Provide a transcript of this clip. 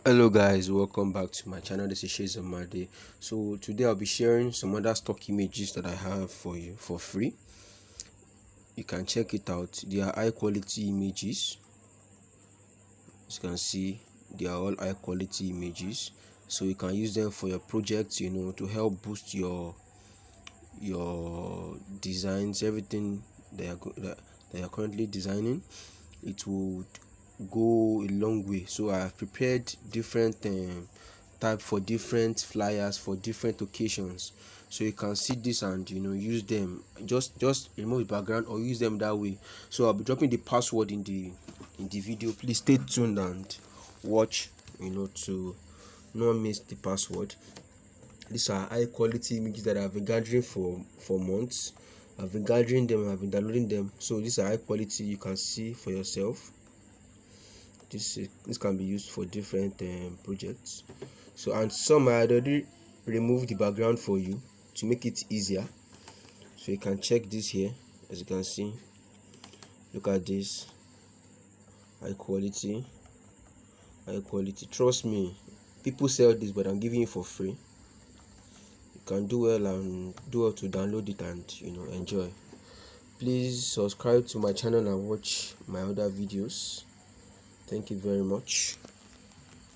Hello guys, welcome back to my channel. This is Shazamade. So today I'll be sharing some other stock images that I have for you for free. You can check it out. They are high quality images. As you can see, they are all high quality images, so you can use them for your projects, to help boost your designs, everything that you're currently designing. It would go a long way. So I have prepared different type for different flyers for different occasions, so you can see this and use them. Just remove the background or use them that way. So I'll be dropping the password in the video. Please stay tuned and watch, to not miss the password. These are high quality images that I've been gathering for months. I've been gathering them, I've been downloading them, so these are high quality. You can see for yourself. This can be used for different projects. So, and some I already removed the background for you to make it easier, so you can check this here. As you can see, look at this, high quality. Trust me, people sell this, but I'm giving it for free. You can do well to download it and enjoy. Please subscribe to my channel and watch my other videos. Thank you very much.